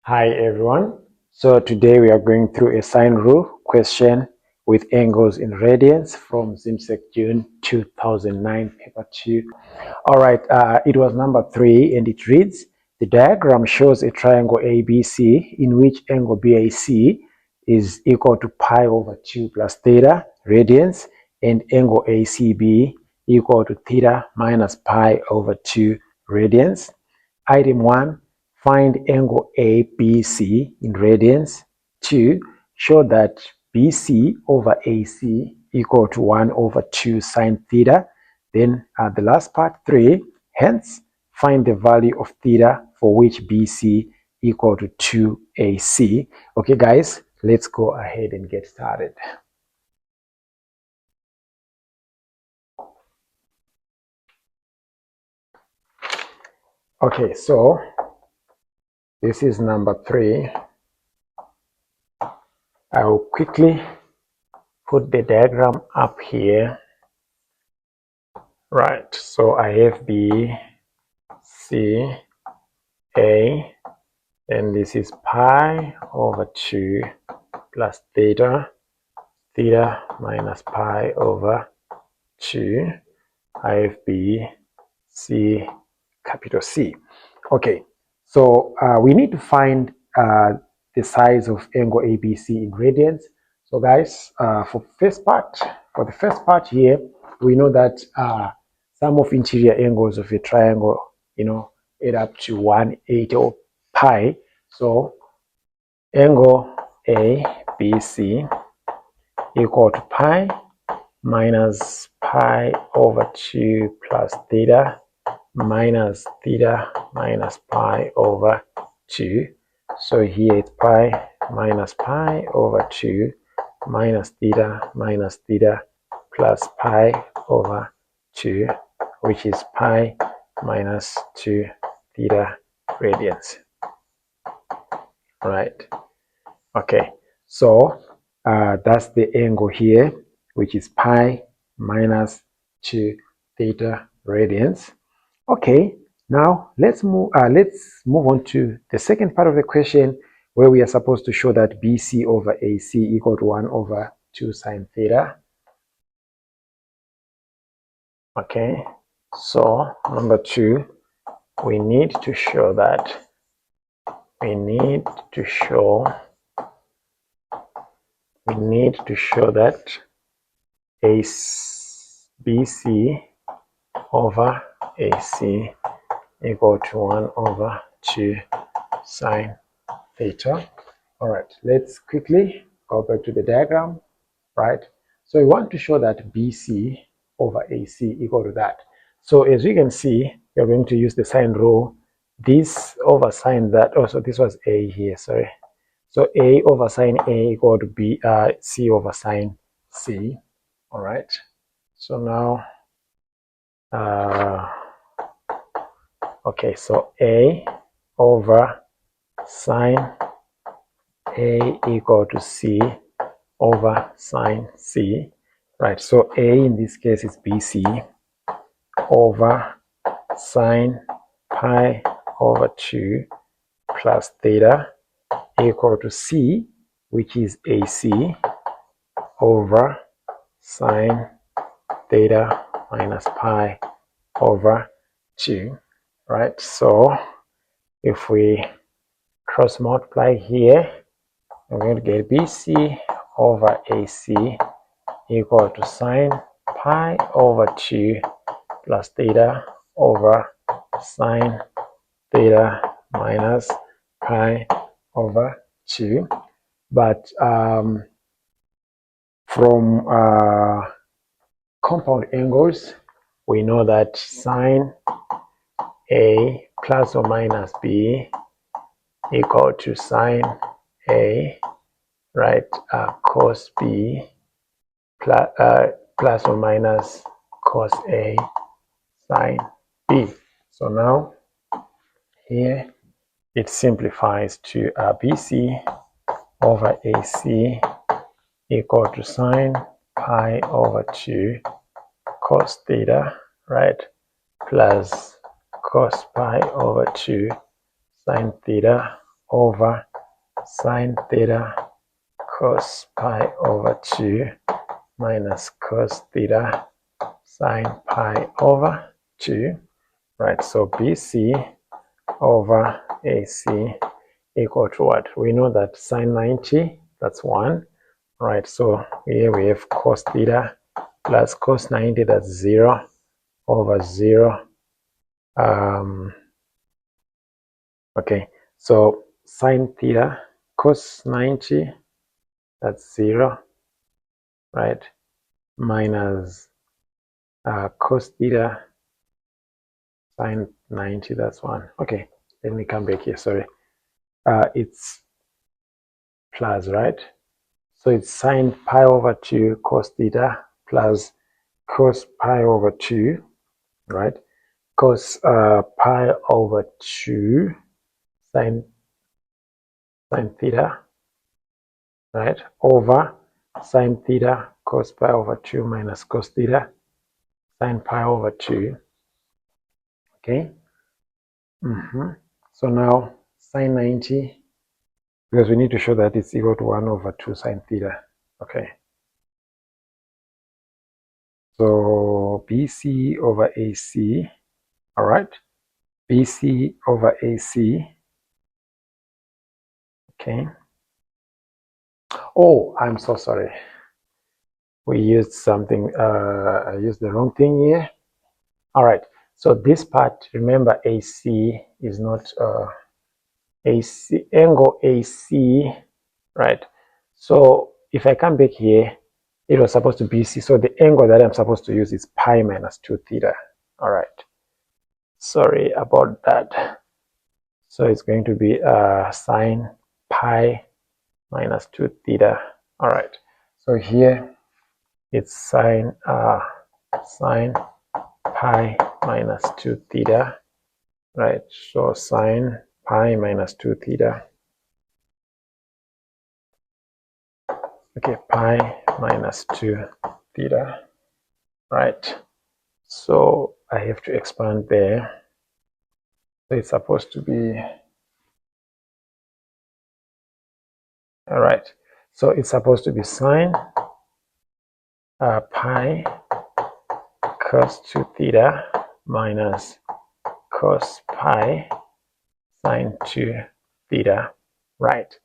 Hi everyone. So today we are going through a sine rule question with angles in radians from ZIMSEC June 2009 paper 2. All right, it was number 3 and it reads, the diagram shows a triangle ABC in which angle BAC is equal to pi over 2 plus theta radians and angle ACB equal to theta minus pi over 2 radians. Item 1. Find angle ABC in radians. 2. Show that BC over AC equal to 1 over 2 sine theta. Then the last part, 3. Hence, find the value of theta for which BC equal to 2 AC. Okay, guys, let's go ahead and get started. Okay, so this is number 3. I will quickly put the diagram up here. Right, so I have B, C, A, and this is pi over 2 plus theta, theta minus pi over 2. I have B, C, capital C. Okay, so we need to find the size of angle ABC in radians. So guys, for the first part here, we know that sum of interior angles of a triangle, add up to 1/8 pi. So angle ABC equal to pi minus pi over 2 plus theta minus theta minus pi over 2. So here it's pi minus pi over 2 minus theta plus pi over 2, which is pi minus 2 theta radians. Right. Okay. So that's the angle here, which is pi minus 2 theta radians. Okay, now let's move on to the second part of the question, where we are supposed to show that BC over AC equal to 1 over 2 sine theta. Okay, so number 2, we need to show that BC over AC equal to 1 over 2 sine theta. All right, let's quickly go back to the diagram, right? So we want to show that BC over AC equal to that. So as you can see, we're going to use the sine rule. This over sine that, also this was A here, sorry. So A over sine A equal to C over sine C. All right, so now okay, so A over sine A equal to C over sine C. Right, so A in this case is BC over sine pi over 2 plus theta equal to C, which is AC over sine theta minus pi over 2. Right, so if we cross multiply here, I'm going to get BC over AC equal to sine pi over 2 plus theta over sine theta minus pi over 2. But from compound angles, we know that sine A plus or minus B equal to sine A, right, cos B plus or minus cos A sine B. So now here it simplifies to BC over AC equal to sine pi over 2 cos theta, right, plus cos pi over 2 sine theta over sine theta cos pi over 2 minus cos theta sine pi over 2, right? So BC over AC equal to what? We know that sine 90, that's 1, right? So here we have cos theta plus cos 90, that's 0 over 0. Okay, so sine theta cos 90, that's 0, right? Minus cos theta sine 90, that's 1. Okay, let me come back here, sorry. It's plus, right? So it's sine pi over 2 cos theta plus cos pi over 2, right? Cos pi over 2 sine theta, right? Over sine theta cos pi over 2 minus cos theta sine pi over 2. Okay. So now sine 90, because we need to show that it's equal to 1 over 2 sine theta. Okay. So BC over AC, all right? BC over AC, okay. Oh, I'm so sorry. We used something, I used the wrong thing here. All right, so this part, remember AC is not AC, angle AC, right? So if I come back here, it was supposed to be BC, so the angle that I'm supposed to use is pi minus 2 theta. All right, sorry about that. So it's going to be sine pi minus 2 theta. All right, so here it's sine pi minus 2 theta, right? So sine pi minus 2 theta. Okay, pi minus 2 theta, right? So I have to expand there. So it's supposed to be, all right. So it's supposed to be sine pi cos 2 theta minus cos pi sine 2 theta, right?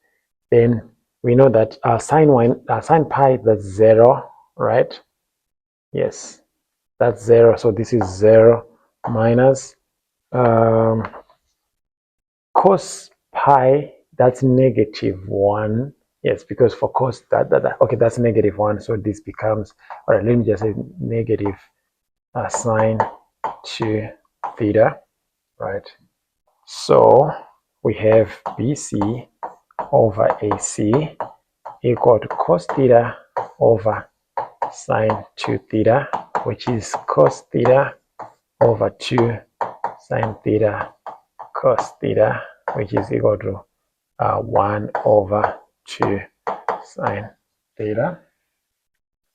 Then we know that sine pi, that's 0, right? Yes, that's 0. So this is 0 minus cos pi, that's -1. Yes, because for cos okay, that's -1. So this becomes, all right, let me just say negative sine 2 theta, right? So we have BC over AC equal to cos theta over sine 2 theta, which is cos theta over 2 sine theta cos theta, which is equal to 1 over 2 sine theta.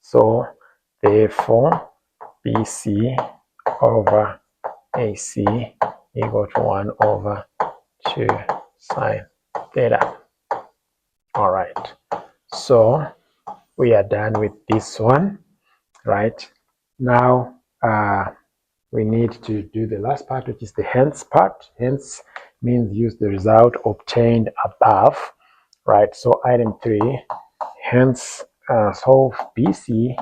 So therefore BC over AC equal to 1 over 2 sine theta. All right, so we are done with this one, right? Now we need to do the last part, which is the hence part. Hence means use the result obtained above, right? So item 3, hence solve BC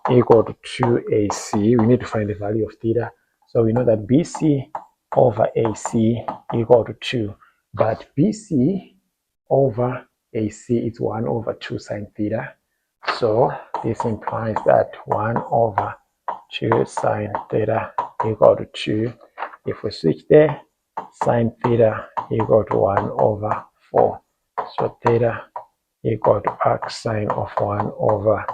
equal to 2AC. We need to find the value of theta. So we know that BC over AC equal to 2, but BC over AC is 1 over 2 sine theta. So this implies that 1 over 2 sine theta equal to 2. If we switch there, sine theta equal to 1 over 4. So theta equal to arc sine of 1 over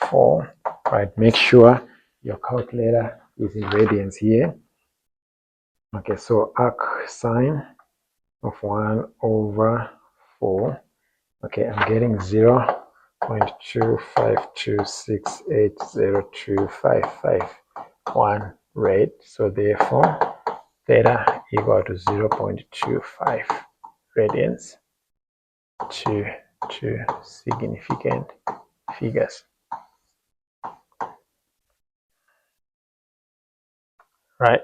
4. Right, make sure your calculator is in radians here. Okay, so arc sine of 1 over 4. Okay, I'm getting 0.25268025551 rad. So therefore, theta equal to 0.25 radians. two significant figures. Right.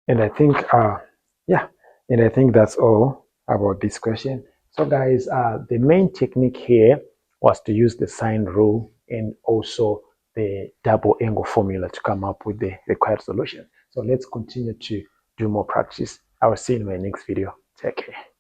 And I think yeah, and I think that's all about this question. So guys, the main technique here was to use the sine rule and also the double angle formula to come up with the required solution. So let's continue to do more practice. I will see you in my next video. Take care.